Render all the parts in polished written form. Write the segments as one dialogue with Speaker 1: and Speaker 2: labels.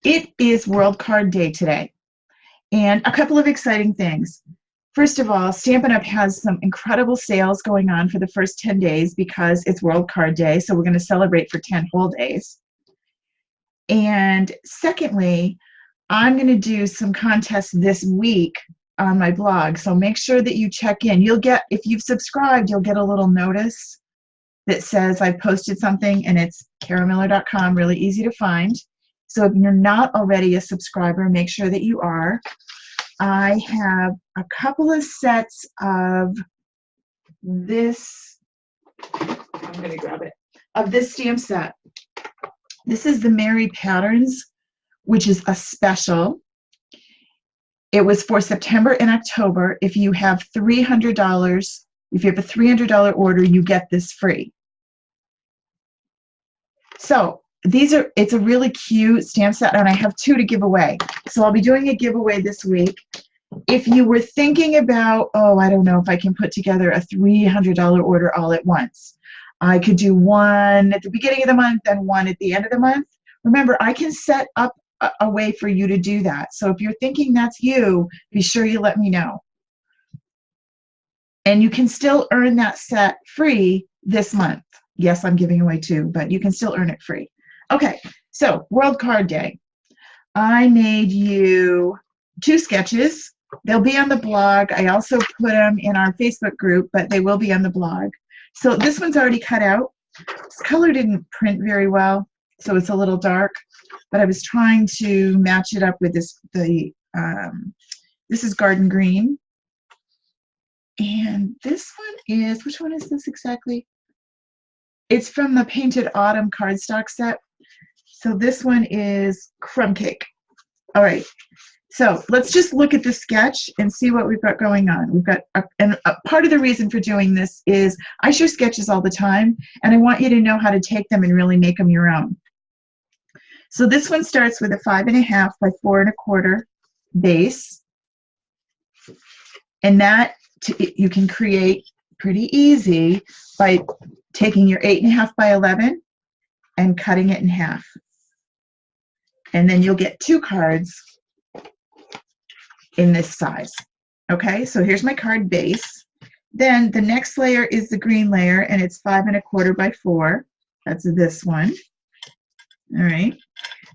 Speaker 1: It is World Card Day today, and a couple of exciting things. First of all, Stampin' Up! Has some incredible sales going on for the first 10 days because it's World Card Day, so we're going to celebrate for 10 whole days. And secondly, I'm going to do some contests this week on my blog, so make sure that you check in. You'll get, if you've subscribed, you'll get a little notice that says I've posted something, and it's caramiller.com, really easy to find. So if you're not already a subscriber, make sure that you are. I have a couple of sets of this, I'm going to grab it, of this stamp set. This is the Merry Patterns, which is a special. It was for September and October. If you have $300, if you have a $300 order, you get this free. So it's a really cute stamp set, and I have 2 to give away. So I'll be doing a giveaway this week. If you were thinking about, oh, I don't know if I can put together a $300 order all at once. I could do one at the beginning of the month and one at the end of the month. Remember, I can set up a way for you to do that. So if you're thinking that's you, be sure you let me know. And you can still earn that set free this month. Yes, I'm giving away 2, but you can still earn it free. Okay, so World Card Day. I made you 2 sketches. They'll be on the blog. I also put them in our Facebook group, but they will be on the blog. So this one's already cut out. This color didn't print very well, so it's a little dark, but I was trying to match it up with this. This is Garden Green. And this one is, which one is this exactly? It's from the Painted Autumn cardstock set. So this one is Crumb Cake. All right, so let's just look at the sketch and see what we've got going on. We've got, and part of the reason for doing this is I share sketches all the time, and I want you to know how to take them and really make them your own. So this one starts with a 5.5 by 4 1/4 base, and that you can create pretty easy by taking your 8.5 by 11 and cutting it in half. And then you'll get 2 cards in this size. Okay, so here's my card base. Then the next layer is the green layer, and it's 5 1/4 by 4. That's this one. All right.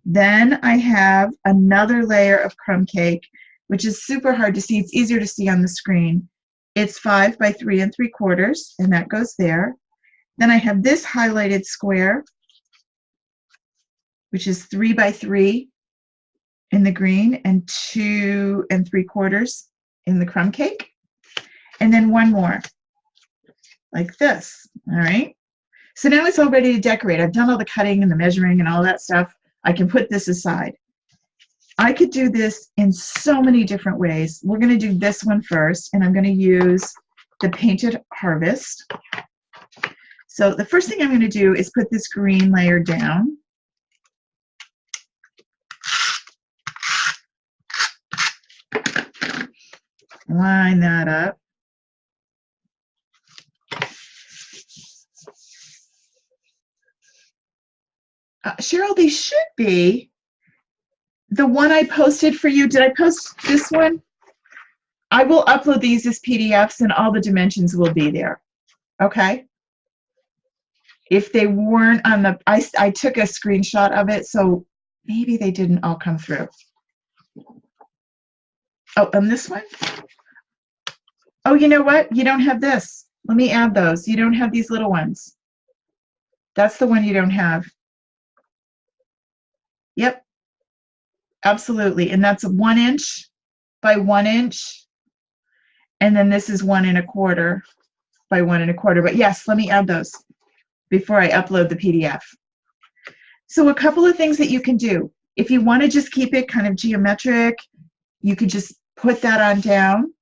Speaker 1: Then I have another layer of Crumb Cake, which is super hard to see. It's easier to see on the screen. It's 5 by 3 3/4, and that goes there. Then I have this highlighted square, which is 3 by 3 in the green and 2 3/4 in the Crumb Cake. And then one more, like this, all right? So now it's all ready to decorate. I've done all the cutting and the measuring and all that stuff. I can put this aside. I could do this in so many different ways. We're gonna do this one first, and I'm gonna use the Painted Harvest. So the first thing I'm gonna do is put this green layer down. Line that up. Cheryl, they should be the one I posted for you. Did I post this one? I will upload these as PDFs, and all the dimensions will be there. Okay? If they weren't on the, I took a screenshot of it, so maybe they didn't all come through. Oh, and this one? Oh, you know what? You don't have this. Let me add those. You don't have these little ones. That's the one you don't have. Yep, absolutely. And that's 1 inch by 1 inch. And then this is 1 1/4 by 1 1/4. But yes, let me add those before I upload the PDF. So a couple of things that you can do. If you want to just keep it kind of geometric, you could just put that on down.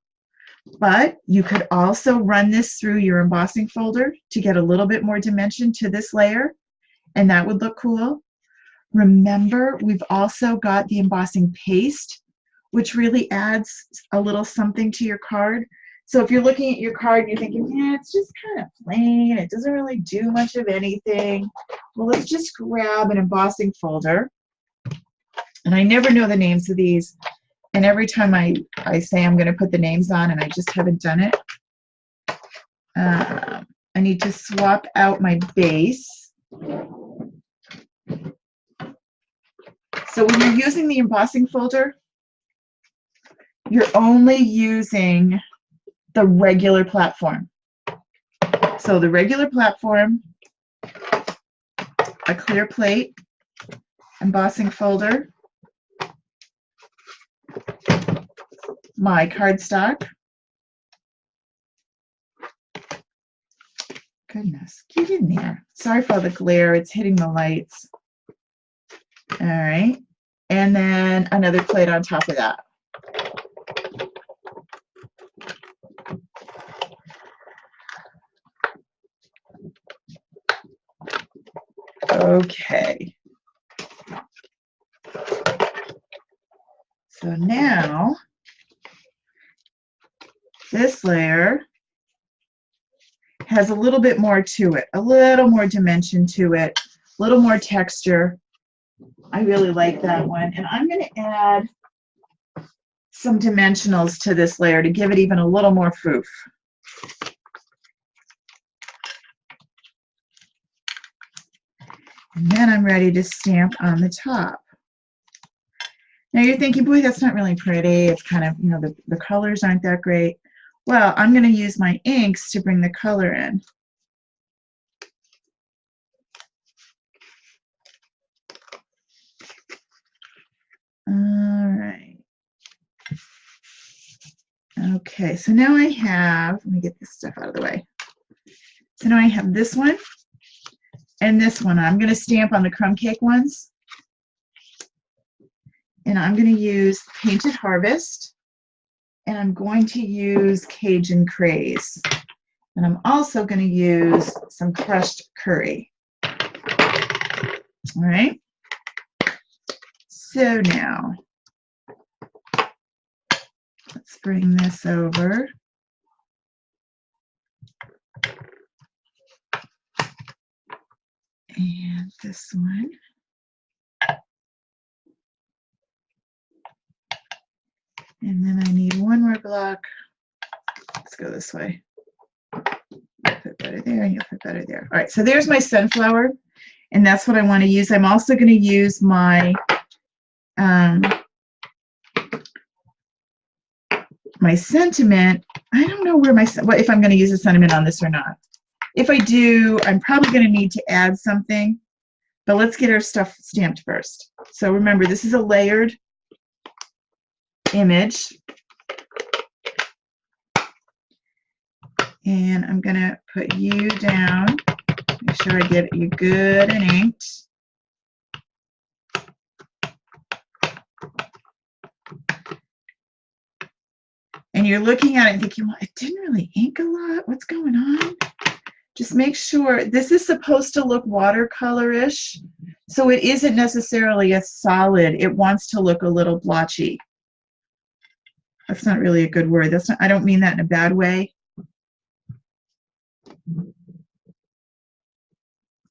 Speaker 1: But you could also run this through your embossing folder to get a little bit more dimension to this layer, and that would look cool. Remember, we've also got the embossing paste, which really adds a little something to your card. So if you're looking at your card and you're thinking, yeah, it's just kind of plain, it doesn't really do much of anything, well, let's just grab an embossing folder And I never know the names of these. And every time I say I'm going to put the names on and I just haven't done it. I need to swap out my base. So when you're using the embossing folder, you're only using the regular platform. So the regular platform, a clear plate, embossing folder, my cardstock. Goodness, get in there. Sorry for the glare, it's hitting the lights. All right, and then another plate on top of that. Okay. So now, this layer has a little bit more to it, a little more dimension to it, a little more texture. I really like that one. And I'm going to add some dimensionals to this layer to give it even a little more foof. And then I'm ready to stamp on the top. Now you're thinking, boy, that's not really pretty. It's kind of, you know, the colors aren't that great. Well, I'm going to use my inks to bring the color in. All right. Okay, so now I have, let me get this stuff out of the way. So now I have this one and this one. I'm going to stamp on the crumb cake ones. And I'm going to use Painted Harvest. And I'm going to use Cajun Craze. And I'm also going to use some crushed curry. All right. So now, let's bring this over. And this one. And then I need one more block. Let's go this way. You'll fit better there, and you'll fit better there. All right, so there's my sunflower, and that's what I want to use. I'm also going to use my my sentiment. I don't know where if I'm going to use a sentiment on this or not. If I do, I'm probably going to need to add something, but let's get our stuff stamped first. So remember, this is a layered image. And I'm going to put you down. Make sure I get you good and inked. And you're looking at it and thinking, well, it didn't really ink a lot. What's going on? Just make sure this is supposed to look watercolor-ish, so it isn't necessarily a solid. It wants to look a little blotchy. That's not really a good word. That's not, I don't mean that in a bad way.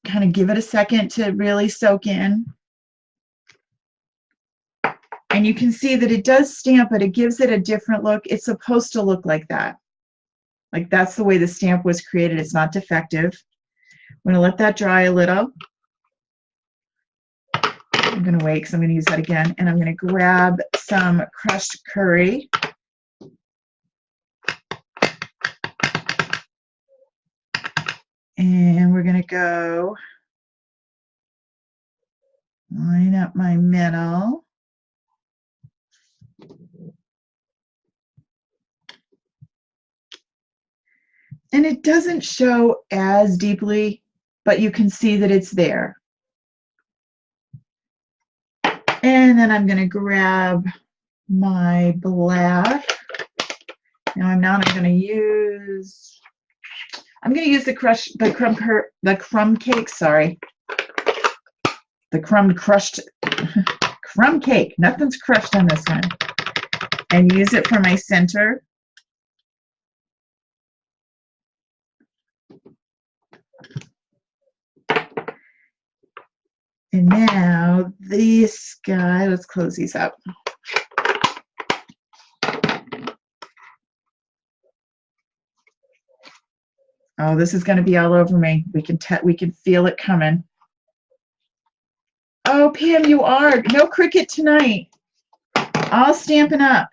Speaker 1: Kind of give it a second to really soak in. And you can see that it does stamp, but it gives it a different look. It's supposed to look like that. Like that's the way the stamp was created. It's not defective. I'm going to let that dry a little. I'm going to wait because I'm going to use that again. And I'm going to grab some crushed curry. And we're going to go line up my middle. And it doesn't show as deeply, but you can see that it's there. And then I'm going to grab my black. Now I'm going to use the crumb cake, sorry. The crumb cake. Nothing's crushed on this one. And use it for my center. And now this guy. Let's close these up. Oh, this is going to be all over me. We can feel it coming. Oh, Pam, you are. No Cricut tonight. All Stampin' Up.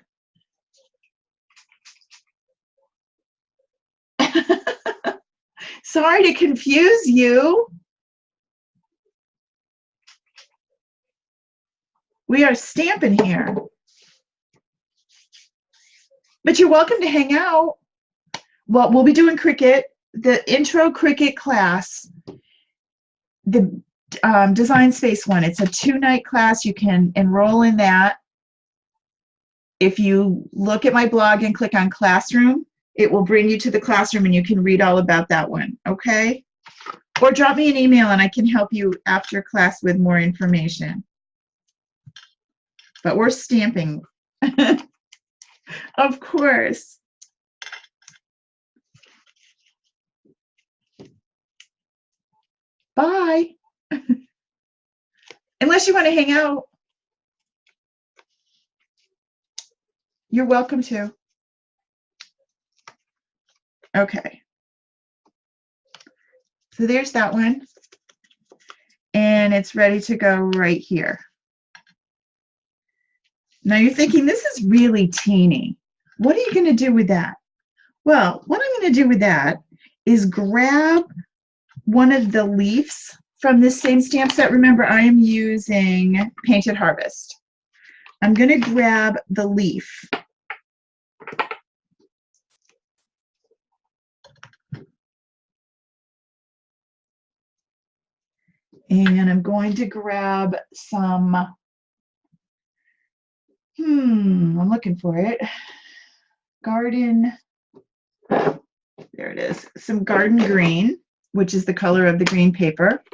Speaker 1: Sorry to confuse you. We are stamping here. But you're welcome to hang out. Well, we'll be doing Cricut, the intro Cricut class, the Design Space one. It's a 2-night class. You can enroll in that. If you look at my blog and click on Classroom, it will bring you to the classroom and you can read all about that one, okay? Or drop me an email and I can help you after class with more information. But we're stamping. Of course. Bye. Unless you want to hang out. You're welcome to. Okay. So there's that one. And it's ready to go right here. Now you're thinking, this is really teeny. What are you going to do with that? Well, what I'm going to do with that is grab one of the leaves from this same stamp set. Remember, I am using Painted Harvest. I'm going to grab the leaf. And I'm going to grab some, I'm looking for it. Garden, there it is. Some garden green, which is the color of the green paper.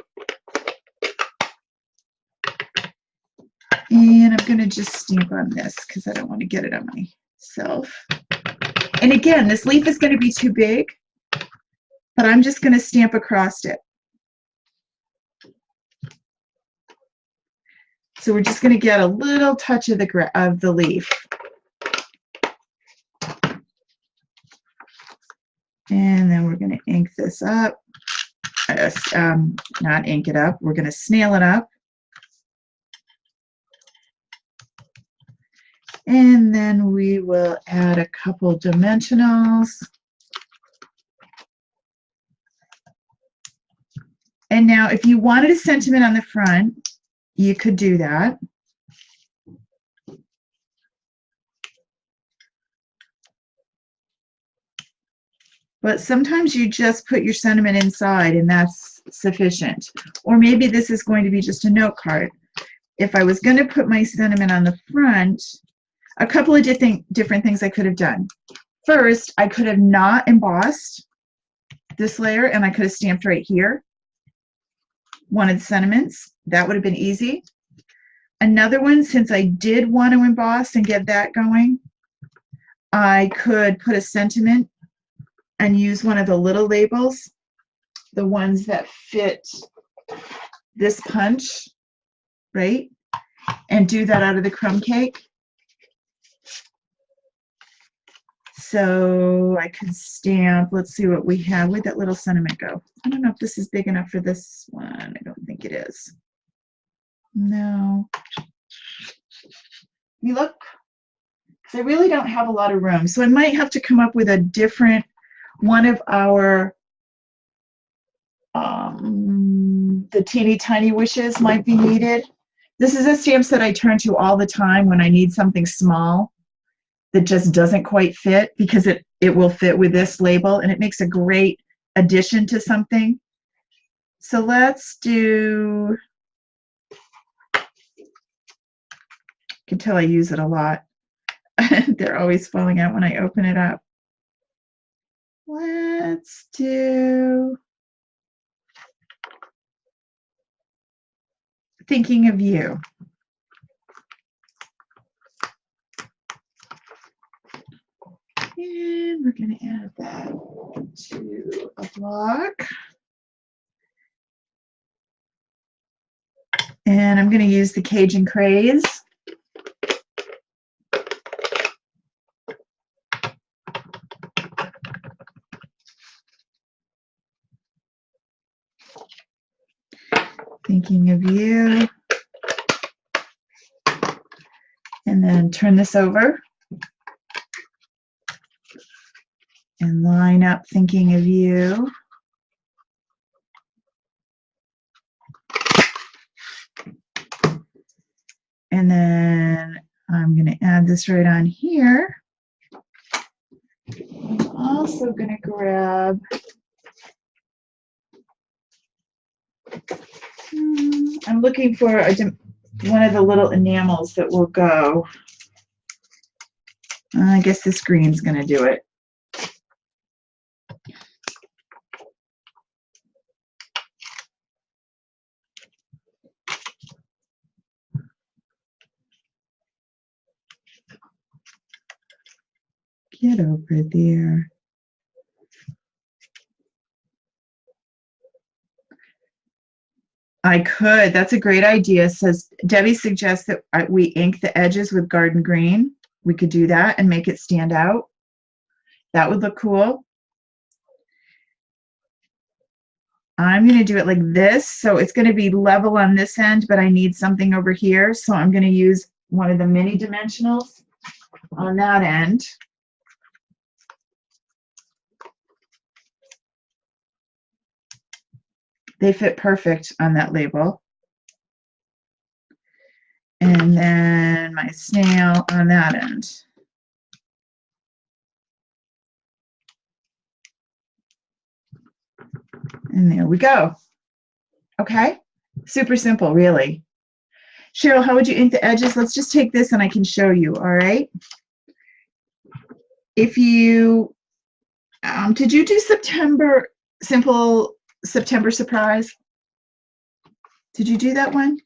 Speaker 1: And I'm going to just stamp on this because I don't want to get it on myself. And again, this leaf is going to be too big, but I'm just going to stamp across it. So we're just going to get a little touch of the leaf. And then we're going to ink this up. Not ink it up. We're going to snail it up. And then we will add a couple dimensionals. And now if you wanted a sentiment on the front, you could do that. But sometimes you just put your sentiment inside and that's sufficient. Or maybe this is going to be just a note card. If I was going to put my sentiment on the front, a couple of different things I could have done. First, I could have not embossed this layer and I could have stamped right here. One of the sentiments, that would have been easy. Another one, since I did want to emboss and get that going, I could put a sentiment and use one of the little labels, the ones that fit this punch, right? And do that out of the crumb cake. So I could stamp, let's see what we have. Where'd that little sentiment go? I don't know if this is big enough for this one. I don't think it is. No. You look, because I really don't have a lot of room. So I might have to come up with a different one of our, the teeny tiny wishes might be needed. This is a stamp set I turn to all the time when I need something small that just doesn't quite fit, because it will fit with this label and it makes a great addition to something. So let's do, you can tell I use it a lot. They're always falling out when I open it up. Let's do Thinking of You. And we're going to add that to a block. And I'm going to use the Cajun Craze. Thinking of you. And then turn this over and line up thinking of you. And then I'm going to add this right on here. I'm also going to grab I'm looking for one of the little enamels that will go. I guess this green's going to do it. Get over there. I could. That's a great idea. Says Debbie suggests that we ink the edges with garden green. We could do that and make it stand out. That would look cool. I'm going to do it like this. So it's going to be level on this end, but I need something over here. So I'm going to use one of the mini dimensionals on that end. They fit perfect on that label. And then my snail on that end. And there we go. Okay, super simple, really. Cheryl, how would you ink the edges? Let's just take this and I can show you, all right? If you, did you do September, simple September surprise? Did you do that one?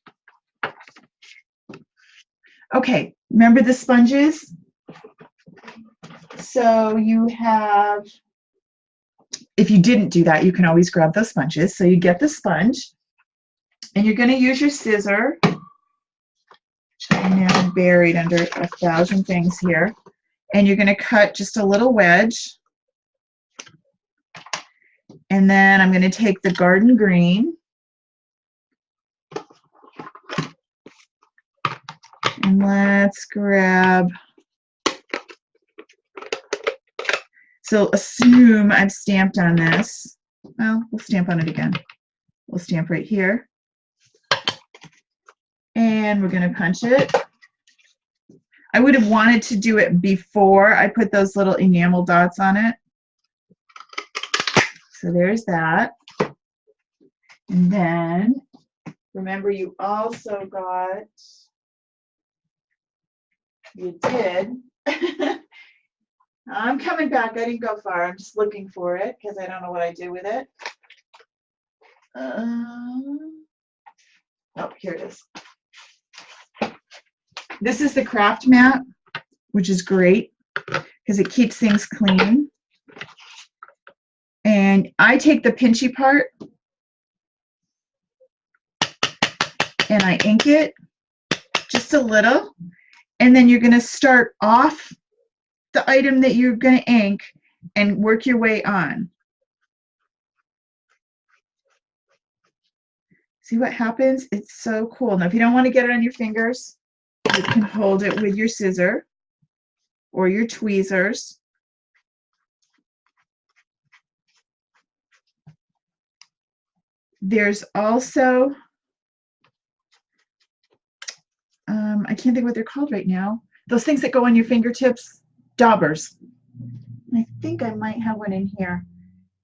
Speaker 1: Okay, remember the sponges? So you have, if you didn't do that, you can always grab those sponges. So you get the sponge and you're going to use your scissor, which I'm now buried under 1,000 things here. And you're going to cut just a little wedge. And then I'm going to take the garden green and let's grab, so assume I've stamped on this. Well, we'll stamp on it again. We'll stamp right here. And we're going to punch it. I would have wanted to do it before I put those little enamel dots on it. So there's that. And then remember you also got, you did. I'm coming back. I didn't go far. I'm just looking for it because I don't know what I do with it. Oh, here it is. This is the craft mat, which is great because it keeps things clean. And I take the pinchy part and I ink it just a little. And then you're going to start off the item that you're going to ink and work your way on. See what happens? It's so cool. Now, if you don't want to get it on your fingers, you can hold it with your scissor or your tweezers. There's also, I can't think what they're called right now. Those things that go on your fingertips, daubers. I think I might have one in here.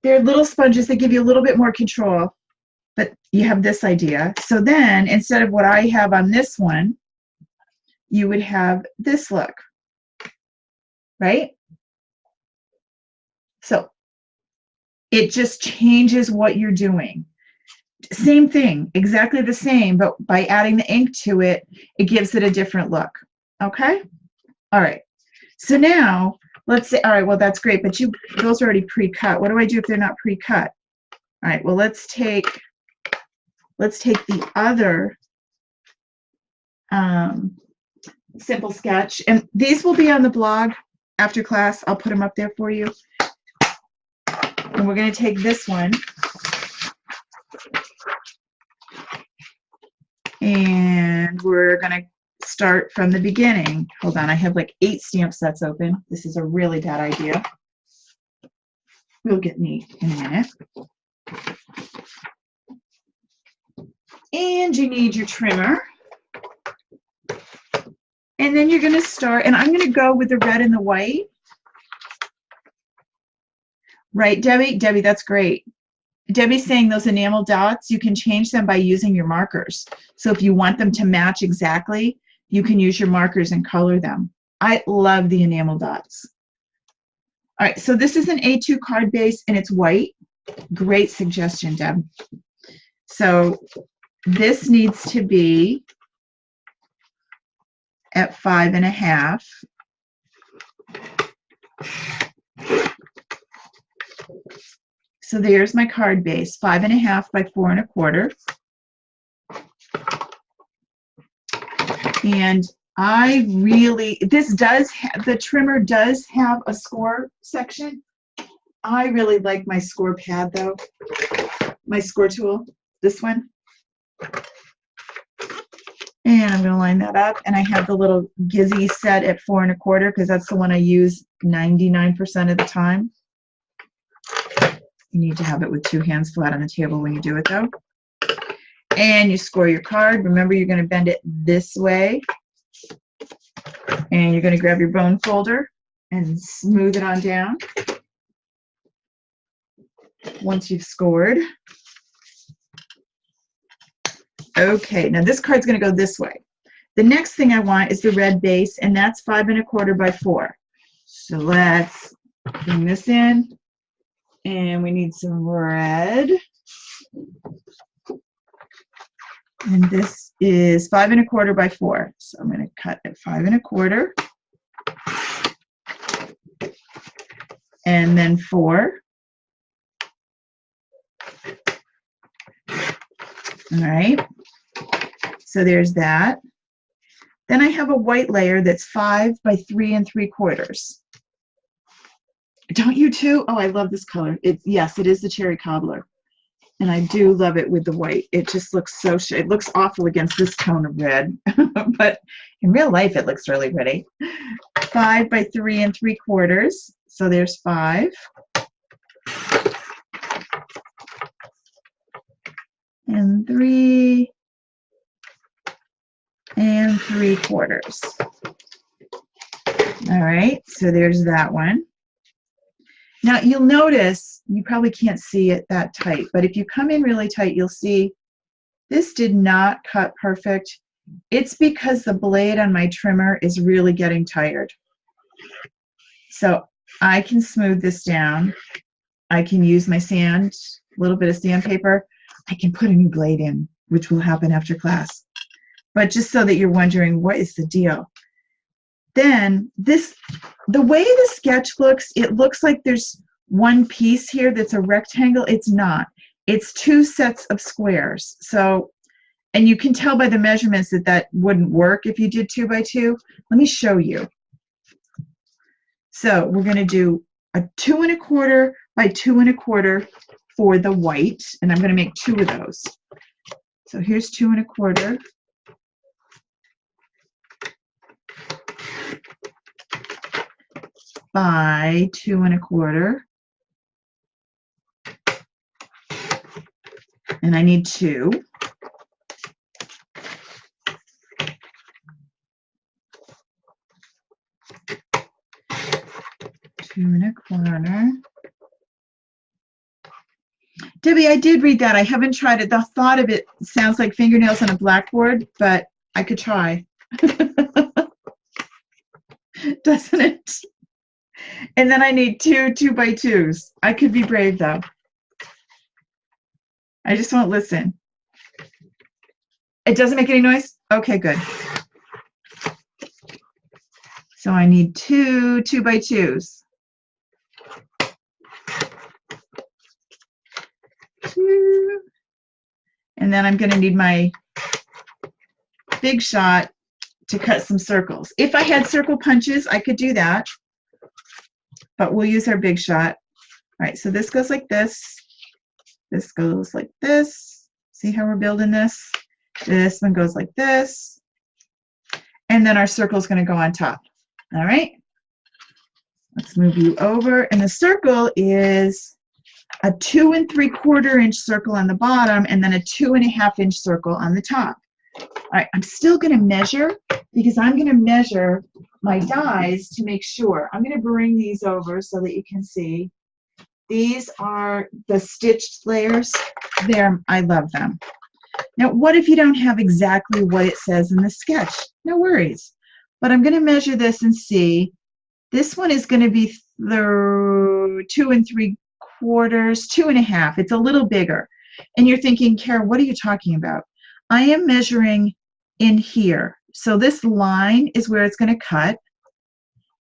Speaker 1: They're little sponges that give you a little bit more control, but you have this idea. So then, instead of what I have on this one, you would have this look, right? So it just changes what you're doing. Same thing, exactly the same, but by adding the ink to it, it gives it a different look. Okay? All right. So now, let's say, all right, well, that's great, but those are already pre-cut. What do I do if they're not pre-cut? All right, well, let's take the other simple sketch. And these will be on the blog after class. I'll put them up there for you. And we're going to take this one and we're going to start from the beginning. Hold on, I have like 8 stamp sets open. This is a really bad idea. We'll get neat in a minute. And you need your trimmer. And then you're going to start, and I'm going to go with the red and the white. Right, Debbie? Debbie, that's great. Debbie's saying those enamel dots, you can change them by using your markers. So if you want them to match exactly, you can use your markers and color them. I love the enamel dots. All right, so this is an A2 card base and it's white. Great suggestion, Deb. So this needs to be at 5.5. So there's my card base, 5.5 by 4.25. And I really, the trimmer does have a score section. I really like my score pad though, my score tool, this one. And I'm gonna line that up. And I have the little Gizzy set at 4.25 because that's the one I use 99% of the time. You need to have it with 2 hands flat on the table when you do it though. And you score your card. Remember, you're going to bend it this way. And you're going to grab your bone folder and smooth it on down once you've scored. Okay, now this card's going to go this way. The next thing I want is the red base, and that's 5.25 by 4. So let's bring this in. And we need some red. And this is 5.25 by 4. So I'm going to cut at 5.25. And then 4. All right. So there's that. Then I have a white layer that's 5 by 3.75. Don't you too? Oh, I love this color. Yes, it is the cherry cobbler. And I do love it with the white. It just looks so, it looks awful against this tone of red. But in real life, it looks really pretty. 5 by 3.75. So there's 5. And 3.75. All right, so there's that one. Now you'll notice, you probably can't see it that tight, but if you come in really tight, you'll see this did not cut perfect. It's because the blade on my trimmer is really getting tired. So I can smooth this down. I can use my sand, a little bit of sandpaper. I can put a new blade in, which will happen after class. But just so that you're wondering, what is the deal? Then the way the sketch looks, it looks like there's one piece here that's a rectangle. It's not. It's 2 sets of squares. So, and you can tell by the measurements that that wouldn't work if you did 2 by 2. Let me show you. So we're going to do a 2.25 by 2.25 for the white, and I'm going to make 2 of those. So here's 2.25. By 2.25, and I need 2. Two and a quarter. Debbie, I did read that. I haven't tried it. The thought of it sounds like fingernails on a blackboard, but I could try. Doesn't it? And then I need 2 2x2s. I could be brave though. I just won't listen. It doesn't make any noise? Okay, good. So I need 2 2x2s. 2. And then I'm going to need my Big Shot to cut some circles. If I had circle punches, I could do that, but we'll use our Big Shot. All right, so this goes like this. This goes like this. See how we're building this? This one goes like this. And then our circle is going to go on top. All right. Let's move you over. And the circle is a 2 3/4 inch circle on the bottom and then a 2 1/2 inch circle on the top. All right, I'm still going to measure because I'm going to measure my dies to make sure. I'm going to bring these over so that you can see. These are the stitched layers. I love them. Now, what if you don't have exactly what it says in the sketch? No worries. But I'm going to measure this and see. This one is going to be 2 3/4, 2 1/2. It's a little bigger. And you're thinking, Kara, what are you talking about? I am measuring in here. So this line is where it's going to cut.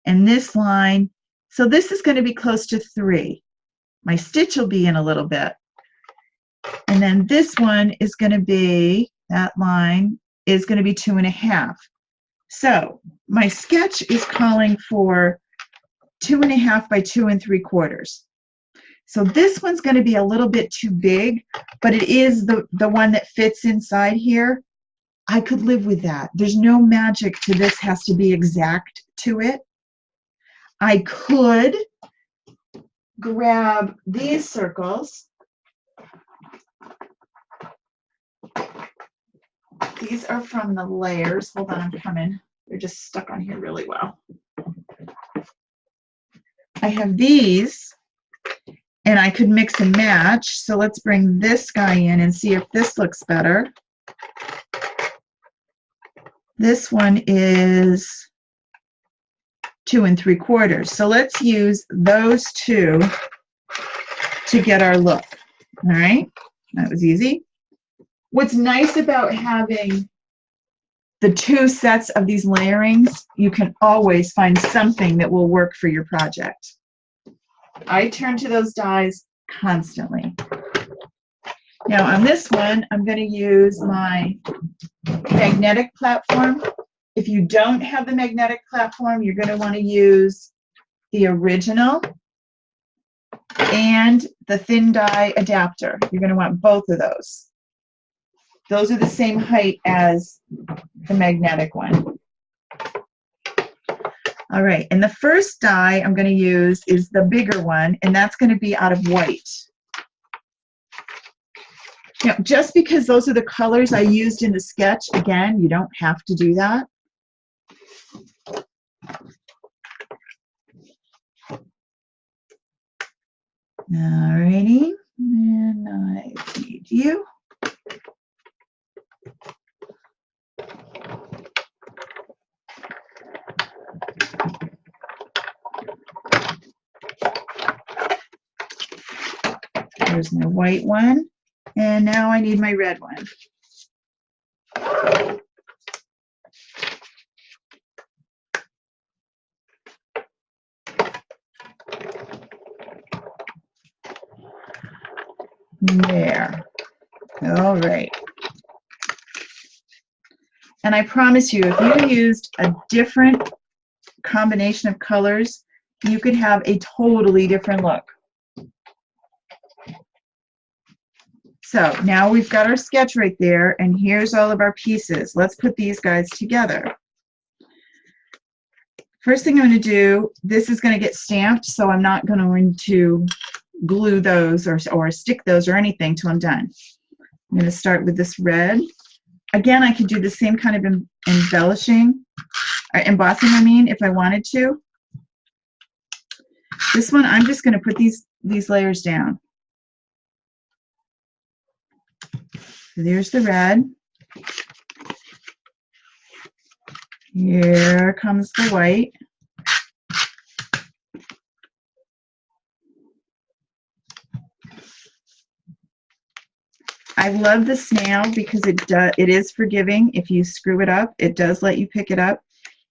Speaker 1: And this line, so this is going to be close to 3. My stitch will be in a little bit. And then this one is going to be, that line is going to be 2 1/2. So my sketch is calling for 2 1/2 by 2 3/4. So this one's going to be a little bit too big, but it is the one that fits inside here. I could live with that. There's no magic to this has to be exact to it. I could grab these circles. These are from the layers. Hold on, I'm coming. They're just stuck on here really well. I have these, and I could mix and match. So let's bring this guy in and see if this looks better. This one is 2 3/4. So let's use those two to get our look. All right, that was easy. What's nice about having the 2 sets of these layerings, you can always find something that will work for your project. I turn to those dies constantly. Now on this one, I'm going to use my magnetic platform. If you don't have the magnetic platform, you're going to want to use the original and the thin die adapter. You're going to want both of those. Those are the same height as the magnetic one. All right, and the first die I'm going to use is the bigger one, and that's going to be out of white. Now, just because those are the colors I used in the sketch, again, you don't have to do that. All righty, and I need you. There's my white one, and now I need my red one. There. All right. And I promise you, if you used a different combination of colors, you could have a totally different look. So now we've got our sketch right there, and here's all of our pieces. Let's put these guys together. First thing I'm going to do, this is going to get stamped, so I'm not going to glue those or stick those or anything till I'm done. I'm going to start with this red. Again, I could do the same kind of embellishing, or embossing, I mean, if I wanted to. This one, I'm just going to put these layers down. So there's the red. Here comes the white. I love the snail because it is forgiving. If you screw it up, it does let you pick it up.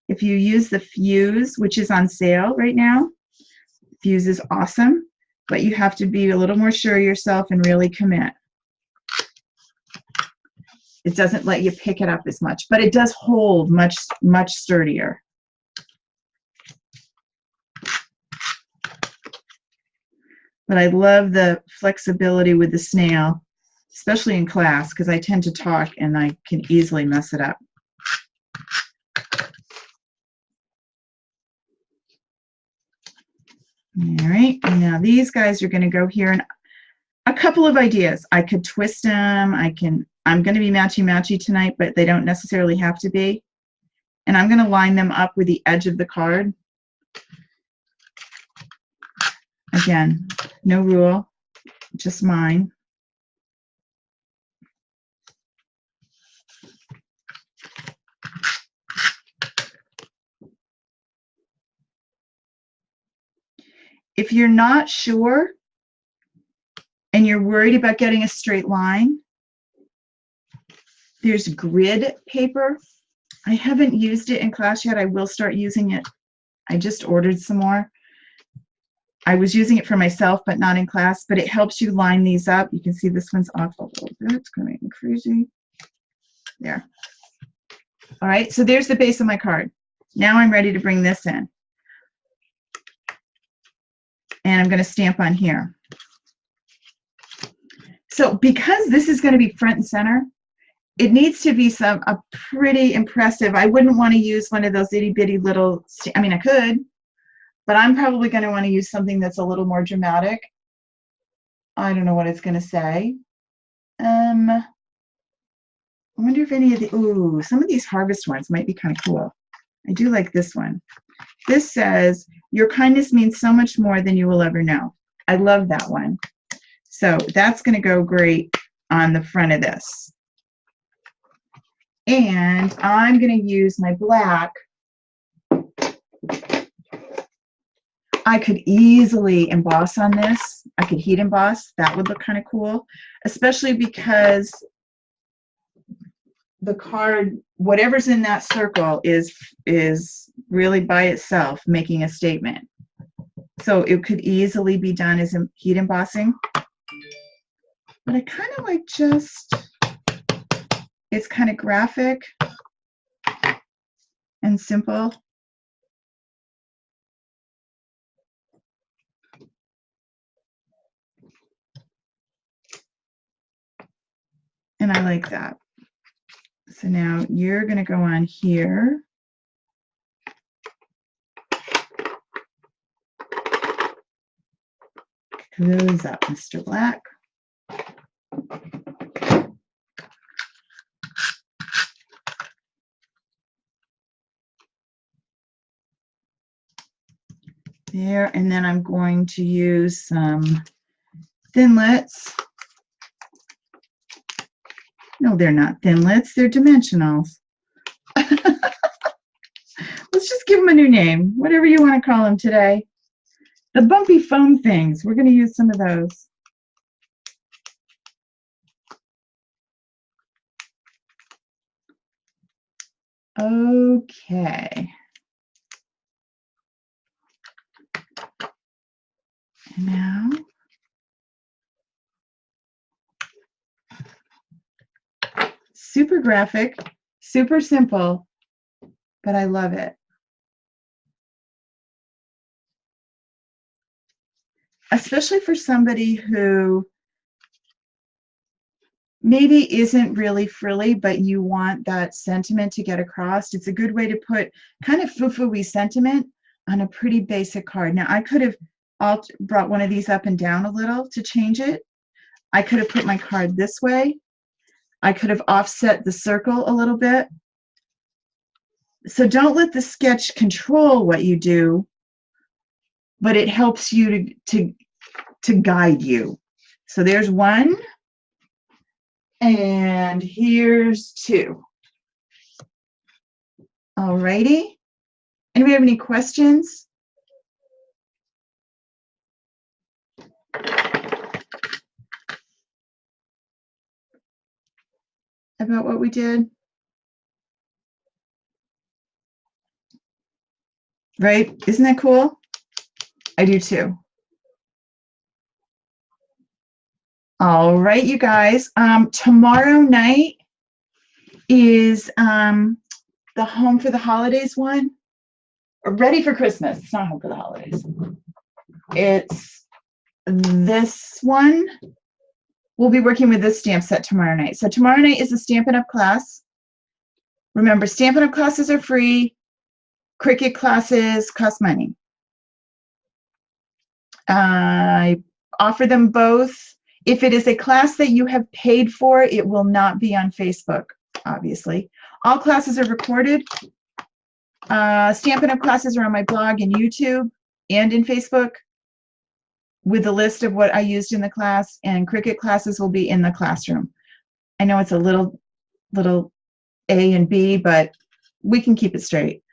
Speaker 1: If you use the fuse, which is on sale right now, fuse is awesome, but you have to be a little more sure of yourself and really commit. It doesn't let you pick it up as much, but it does hold much, much sturdier. But I love the flexibility with the snail, especially in class, because I tend to talk and I can easily mess it up. All right, and now these guys are going to go here, and a couple of ideas. I could twist them. I'm going to be matchy-matchy tonight, but they don't necessarily have to be. And I'm going to line them up with the edge of the card. Again, no rule, just mine. If you're not sure and you're worried about getting a straight line, there's grid paper. I haven't used it in class yet. I will start using it. I just ordered some more. I was using it for myself, but not in class, but it helps you line these up. You can see this one's off a little bit. It's going to make me crazy. There. All right, so there's the base of my card. Now I'm ready to bring this in. And I'm going to stamp on here. So because this is going to be front and center, it needs to be a pretty impressive. I wouldn't want to use one of those itty bitty little, I mean, I could, but I'm probably going to want to use something that's a little more dramatic. I don't know what it's going to say. I wonder if any of the, ooh, some of these harvest ones might be kind of cool. I do like this one. This says, your kindness means so much more than you will ever know. I love that one. So that's going to go great on the front of this. And I'm going to use my black. I could easily emboss on this. I could heat emboss. That would look kind of cool, especially because the card, whatever's in that circle is really by itself making a statement. So it could easily be done as heat embossing. But I kind of like just, it's kind of graphic and simple. And I like that. So now you're going to go on here. Close up, Mr. Black. There, and then I'm going to use some thinlits. No, they're not thinlits, they're dimensionals. Let's just give them a new name, whatever you want to call them today. The bumpy foam things, we're going to use some of those. Okay. And now, super graphic, super simple, but I love it. Especially for somebody who maybe isn't really frilly, but you want that sentiment to get across. It's a good way to put kind of foo-foo-y sentiment on a pretty basic card. Now, I could have brought one of these up and down a little to change it. I could have put my card this way. I could have offset the circle a little bit. So don't let the sketch control what you do, but it helps you to guide you. So there's one, and here's two. All righty. Anybody have any questions? About what we did? Right? Isn't that cool? I do too. All right, you guys. Tomorrow night, is the Home for the Holidays one. Ready for Christmas. It's not Home for the Holidays. It's this one. We'll be working with this stamp set tomorrow night. So tomorrow night is the Stampin' Up! Class. Remember, Stampin' Up! Classes are free. Cricut classes cost money. I offer them both. If it is a class that you have paid for, it will not be on Facebook, obviously. All classes are recorded. Stampin' Up! Classes are on my blog and YouTube and in Facebook with a list of what I used in the class, and Cricut classes will be in the classroom. I know it's a little A and B, but we can keep it straight.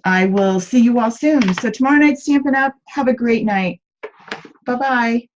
Speaker 1: I will see you all soon. So tomorrow night, Stampin' Up! Have a great night. Bye-bye.